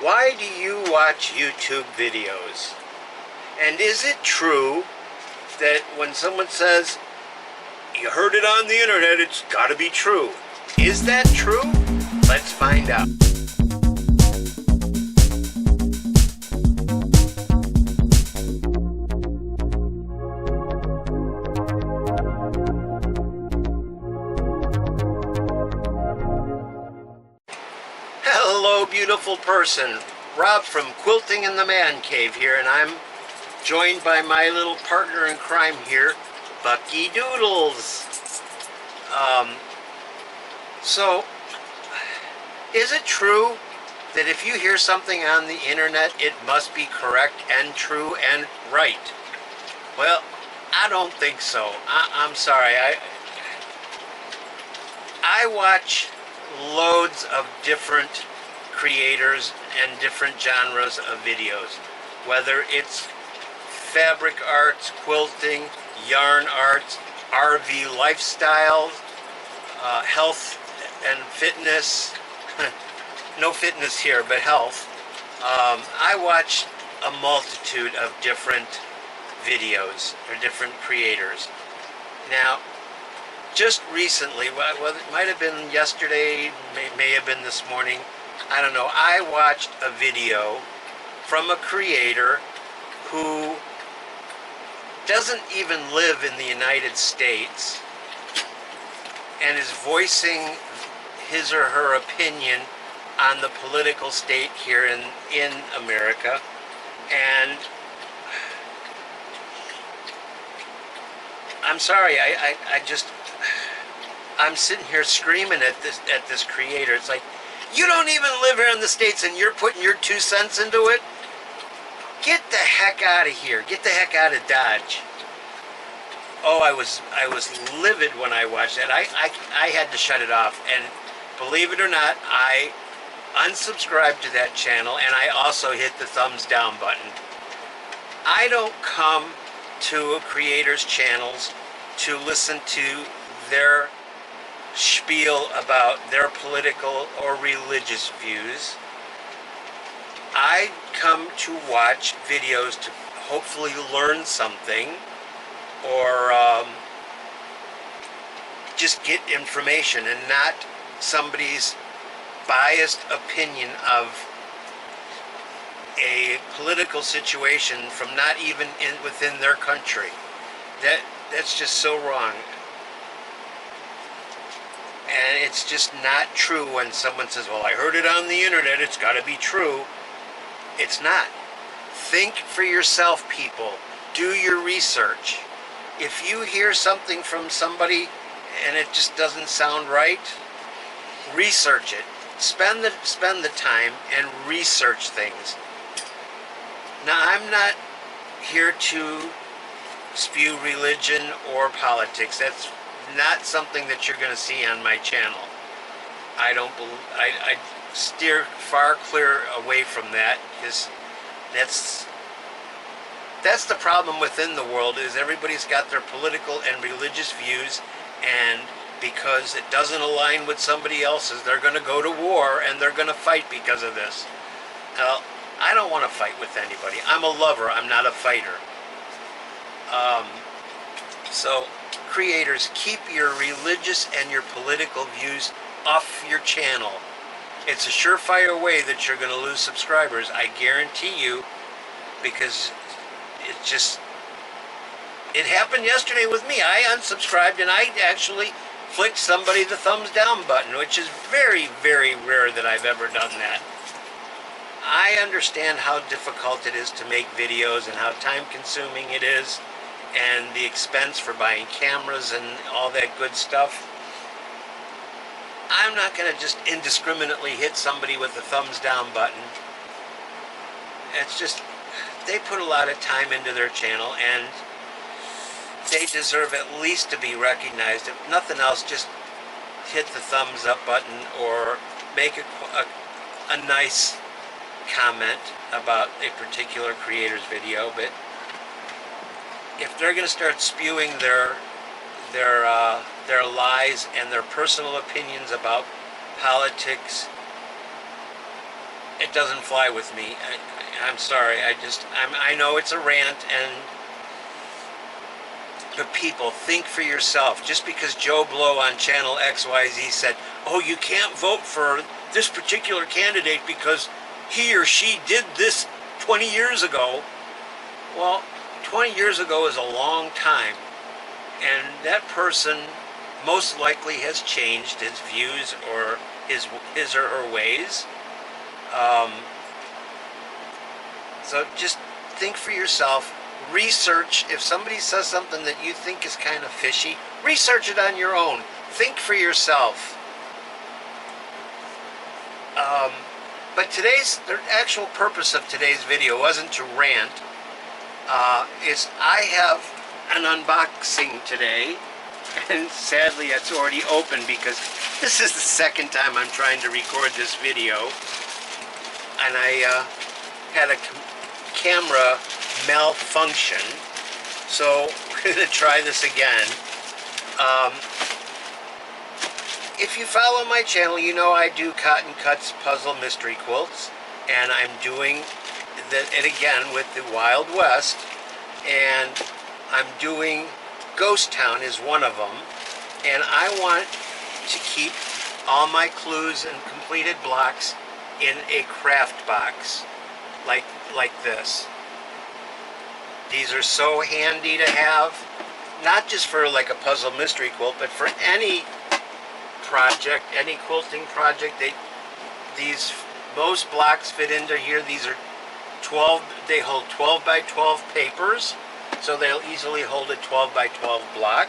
Why do you watch YouTube videos? And is it true that when someone says, you heard it on the internet, it's gotta be true? Is that true? Let's find out. Hello, beautiful person. Rob from Quilting in the Man Cave here, and I'm joined by my little partner in crime here, Bucky Doodles. So, is it true that if you hear something on the internet, it must be correct and true and right? Well, I don't think so. I'm sorry. I watch loads of different creators and different genres of videos, whether it's fabric arts, quilting, yarn arts, RV lifestyle, health and fitness. No fitness here, but health. I watch a multitude of different videos or different creators. Now, just recently, well, it might have been yesterday, may have been this morning, I don't know, I watched a video from a creator who doesn't even live in the United States and is voicing his or her opinion on the political state here in America. And I'm sorry, I'm sitting here screaming at this creator. It's like, you don't even live here in the States and you're putting your 2 cents into it? Get the heck out of here. Get the heck out of Dodge. Oh, I was livid when I watched that. I had to shut it off. And believe it or not, I unsubscribed to that channel, and I also hit the thumbs down button. I don't come to creators' channels to listen to their spiel about their political or religious views. I come to watch videos to hopefully learn something or just get information, and not somebody's biased opinion of a political situation from not even within their country. That's just so wrong. And it's just not true when someone says, well, I heard it on the internet, it's got to be true. It's not. Think for yourself, people. Do your research. If you hear something from somebody and it just doesn't sound right, research it. Spend the time and research things. Now, I'm not here to spew religion or politics. That's not something that you're going to see on my channel. I steer far clear away from that, because that's the problem within the world, is everybody's got their political and religious views, and because it doesn't align with somebody else's, they're going to go to war and they're going to fight because of this. Now, I don't want to fight with anybody. I'm a lover, I'm not a fighter. So, creators, keep your religious and your political views off your channel. It's a surefire way that you're going to lose subscribers, I guarantee you, because it happened yesterday with me. I unsubscribed and I actually flicked somebody the thumbs down button, which is very, very rare that I've ever done that. I understand how difficult it is to make videos and how time consuming it is, and the expense for buying cameras and all that good stuff. I'm not going to just indiscriminately hit somebody with the thumbs down button. It's just, they put a lot of time into their channel, and they deserve at least to be recognized. If nothing else, just hit the thumbs up button or make a nice comment about a particular creator's video. But if they're going to start spewing their lies and their personal opinions about politics, it doesn't fly with me. I'm sorry. I know it's a rant, but people, think for yourself. Just because Joe Blow on channel XYZ said, oh, you can't vote for this particular candidate because he or she did this 20 years ago. Well, 20 years ago is a long time, and that person most likely has changed his views or his or her ways. So just think for yourself. Research. If somebody says something that you think is kind of fishy, research it on your own. Think for yourself. But the actual purpose of today's video wasn't to rant. I have an unboxing today, and sadly it's already open because this is the second time I'm trying to record this video, and I had a camera malfunction, so we're going to try this again. If you follow my channel, you know I do Cotton Cuts puzzle mystery quilts, and I'm doing it again with the Wild West, and I'm doing Ghost Town is one of them, and I want to keep all my clues and completed blocks in a craft box like this. These are so handy to have, not just for like a puzzle mystery quilt, but for any project, any quilting project. Most blocks fit into here. These are 12, they hold 12 by 12 papers, so they'll easily hold a 12 by 12 block.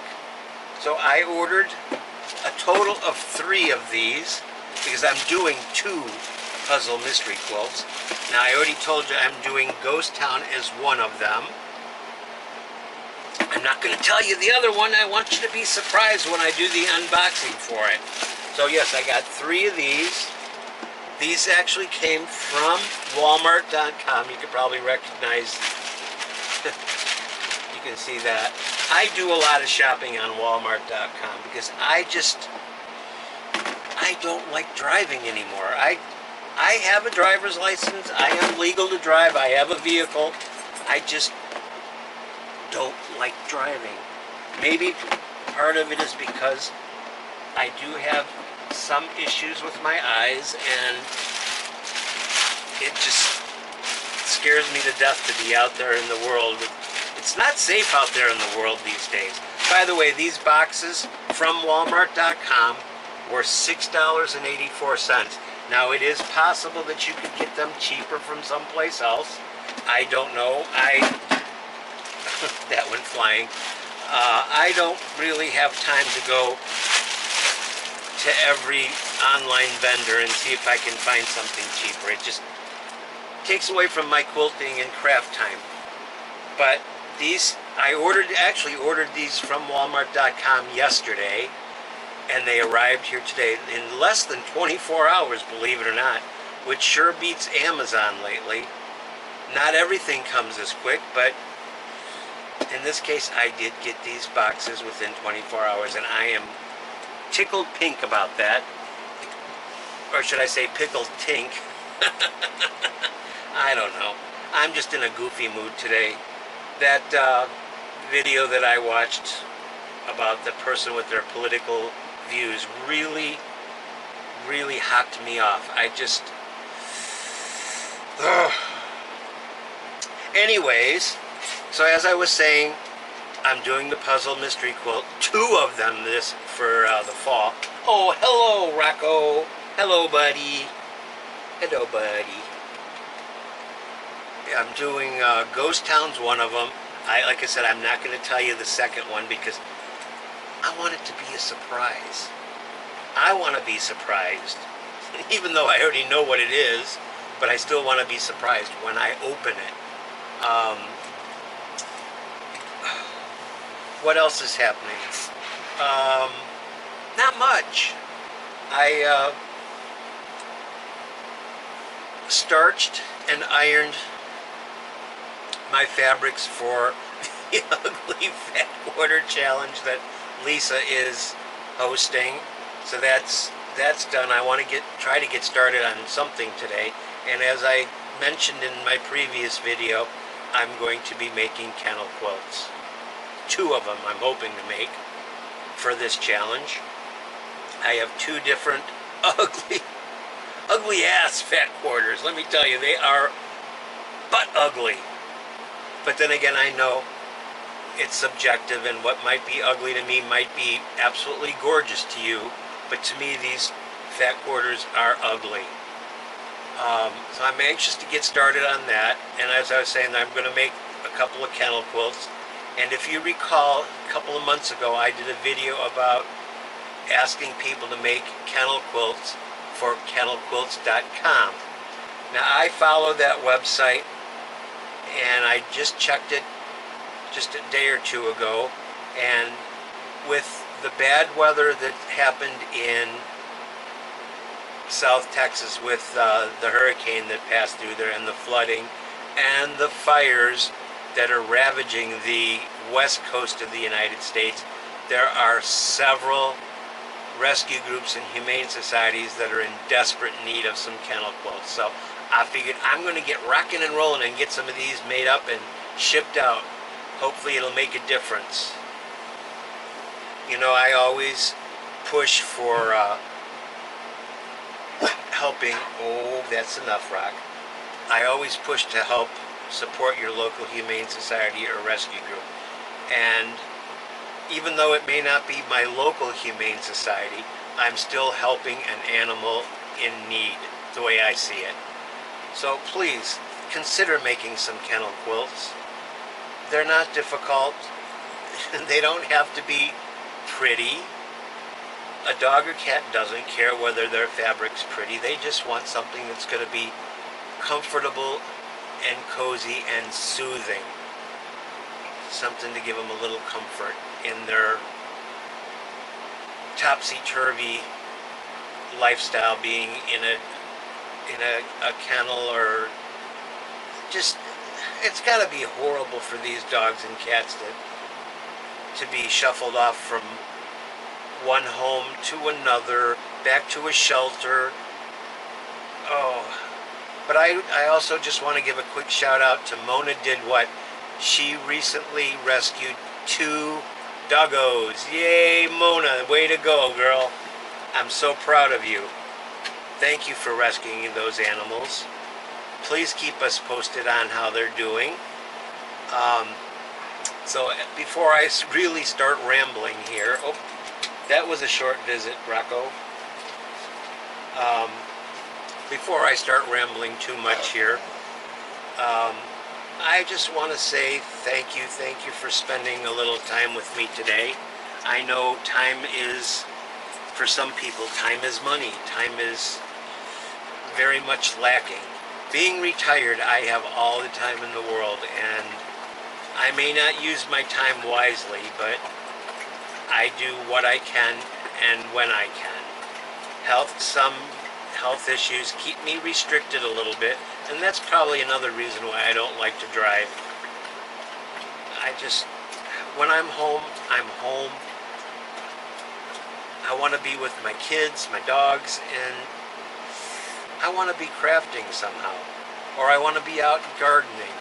So I ordered a total of 3 of these because I'm doing 2 puzzle mystery quilts. Now I already told you I'm doing Ghost Town as one of them. I'm not going to tell you the other one. I want you to be surprised when I do the unboxing for it. So yes, I got 3 of these. These actually came from Walmart.com. You could probably recognize, you can see that. I do a lot of shopping on Walmart.com because I don't like driving anymore. I have a driver's license. I am legal to drive. I have a vehicle. I just don't like driving. Maybe part of it is because I do have some issues with my eyes, and it just scares me to death to be out there in the world. It's not safe out there in the world these days. By the way, these boxes from Walmart.com were $6.84. Now it is possible that you could get them cheaper from someplace else. I don't know. That went flying. I don't really have time to go to every online vendor and see if I can find something cheaper. It just takes away from my quilting and craft time. But these, I actually ordered these from Walmart.com yesterday, and they arrived here today in less than 24 hours, believe it or not, which sure beats Amazon lately. Not everything comes as quick, but in this case, I did get these boxes within 24 hours, and I am tickled pink about that. Or should I say pickled tink? I don't know. I'm just in a goofy mood today. That video that I watched about the person with their political views really, really hocked me off. I just... Anyways, so as I was saying, I'm doing the puzzle mystery quilt. 2 of them this for the fall. Oh, hello, Rocco. Hello, buddy. Hello, buddy. I'm doing Ghost Town's one of them. Like I said, I'm not going to tell you the second one because I want it to be a surprise. I want to be surprised. Even though I already know what it is, but I still want to be surprised when I open it. What else is happening? Not much. I starched and ironed my fabrics for the Ugly Fat Quarter Challenge that Lisa is hosting. So that's that's done, I want to try to get started on something today. And as I mentioned in my previous video, I'm going to be making kennel quilts. 2 of them I'm hoping to make for this challenge. I have 2 different ugly ass fat quarters. Let me tell you, they are butt ugly. But then again, I know it's subjective, and what might be ugly to me might be absolutely gorgeous to you. But to me, these fat quarters are ugly. So I'm anxious to get started on that. And as I was saying, I'm going to make a couple of kennel quilts. And if you recall, a couple of months ago, I did a video about asking people to make kennel quilts for kennelquilts.com. Now, I follow that website, and I just checked it just a day or 2 ago, and with the bad weather that happened in South Texas with the hurricane that passed through there, and the flooding, and the fires that are ravaging the west coast of the United States, there are several rescue groups and humane societies that are in desperate need of some kennel quilts. So I figured I'm going to get rocking and rolling and get some of these made up and shipped out. Hopefully it'll make a difference. You know, I always push for helping. Oh, that's enough, Rock. I always push to help support your local humane society or rescue group. And even though it may not be my local humane society, I'm still helping an animal in need, the way I see it. So please, consider making some kennel quilts. They're not difficult. They don't have to be pretty. A dog or cat doesn't care whether their fabric's pretty. They just want something that's going to be comfortable and cozy and soothing. Something to give them a little comfort in their topsy-turvy lifestyle, being in a kennel, or just, it's got to be horrible for these dogs and cats to be shuffled off from one home to another, back to a shelter. Oh, but I also just want to give a quick shout out to Mona Did What. She recently rescued 2 doggos. Yay, Mona, way to go, girl. I'm so proud of you. Thank you for rescuing those animals. Please keep us posted on how they're doing. So before I really start rambling here, oh, that was a short visit, Rocco. Before I start rambling too much here, I just want to say thank you for spending a little time with me today. I know time is, for some people, time is money. Time is very much lacking. Being retired, I have all the time in the world, and I may not use my time wisely, but I do what I can and when I can. Some health issues keep me restricted a little bit, and that's probably another reason why I don't like to drive. When I'm home, I'm home. I want to be with my kids, my dogs, and I want to be crafting somehow, or I want to be out gardening.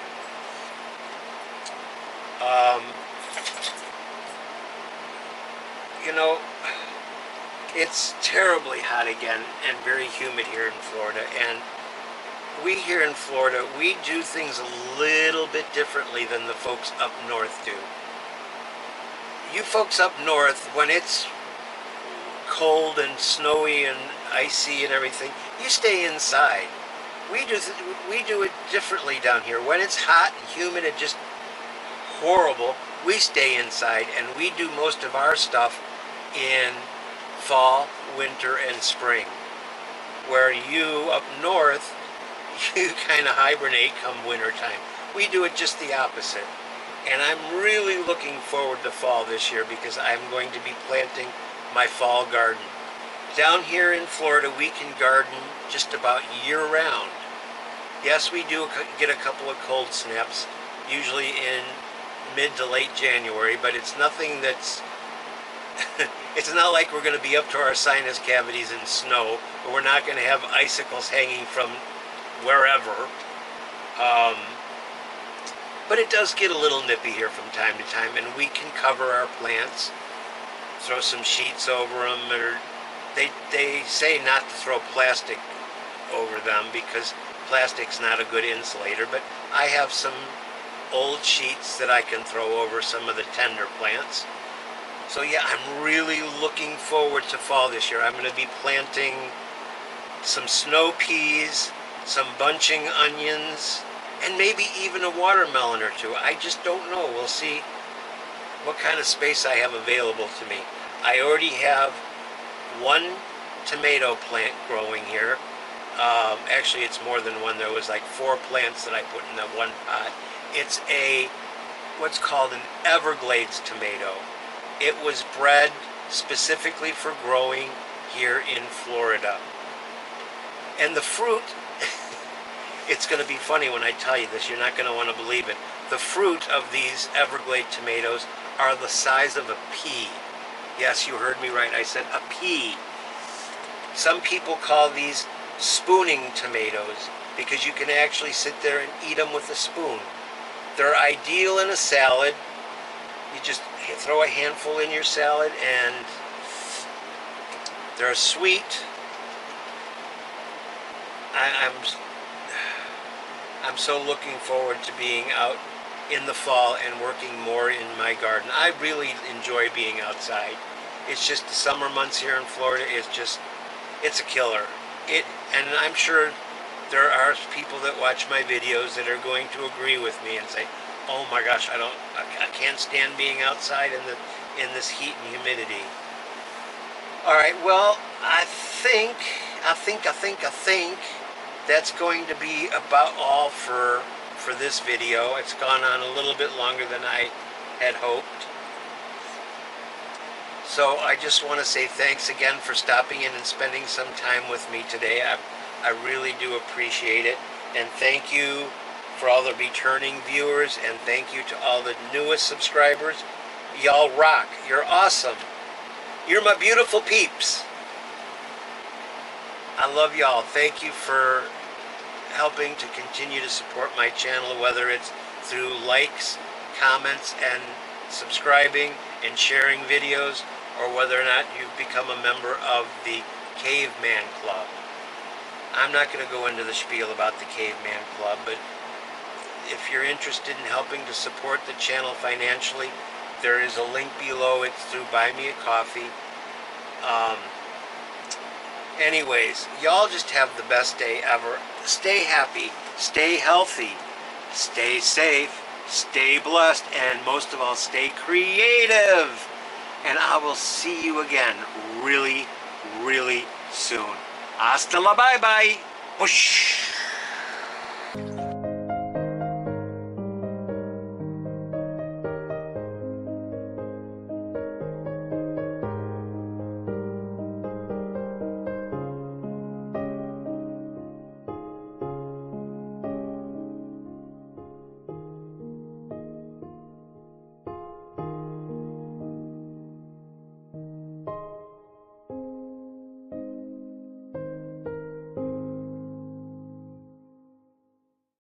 You know, it's terribly hot again and very humid here in Florida, and we here in Florida, we do things a little bit differently than the folks up north do. You folks up north, when it's cold and snowy and icy and everything, you stay inside. We do it differently down here. When it's hot and humid and just horrible, we stay inside, and we do most of our stuff in fall, winter, and spring. Where you up north, you kind of hibernate come winter time. We do it just the opposite. And I'm really looking forward to fall this year, because I'm going to be planting my fall garden. Down here in Florida, we can garden just about year-round. Yes, we do get a couple of cold snaps, usually in mid to late January, but it's nothing that's It's not like we're going to be up to our sinus cavities in snow, or we're not going to have icicles hanging from wherever. But it does get a little nippy here from time to time, and we can cover our plants, throw some sheets over them, or they say not to throw plastic over them because plastic's not a good insulator, but I have some old sheets that I can throw over some of the tender plants. So yeah, I'm really looking forward to fall this year. I'm going to be planting some snow peas, some bunching onions, and maybe even a watermelon or two. I just don't know. We'll see what kind of space I have available to me. I already have one tomato plant growing here. Actually, it's more than one. There was like 4 plants that I put in that one pot. It's what's called an Everglades tomato. It was bred specifically for growing here in Florida. And the fruit, it's going to be funny when I tell you this. You're not going to want to believe it. The fruit of these Everglade tomatoes are the size of a pea. Yes, you heard me right. I said a pea. Some people call these spooning tomatoes because you can actually sit there and eat them with a spoon. They're ideal in a salad. You just throw a handful in your salad, and they're sweet. I'm so looking forward to being out in the fall and working more in my garden. I really enjoy being outside. It's just the summer months here in Florida. It's a killer. And I'm sure there are people that watch my videos that are going to agree with me and say, "Oh my gosh, I can't stand being outside in this heat and humidity." All right, well, I think that's going to be about all for this video. It's gone on a little bit longer than I had hoped. So I just want to say thanks again for stopping in and spending some time with me today. I really do appreciate it. And thank you for all the returning viewers, and thank you to all the newest subscribers. Y'all rock. You're awesome. You're my beautiful peeps. I love y'all. Thank you for helping to continue to support my channel, whether it's through likes, comments, and subscribing and sharing videos, or whether or not you've become a member of the Caveman Club. I'm not going to go into the spiel about the Caveman Club, but if you're interested in helping to support the channel financially, there is a link below. It's through Buy Me a Coffee. Anyways, y'all just have the best day ever. Stay happy, stay healthy, stay safe, stay blessed, and most of all, stay creative. And I will see you again really, really soon. Hasta la bye-bye. Whoosh.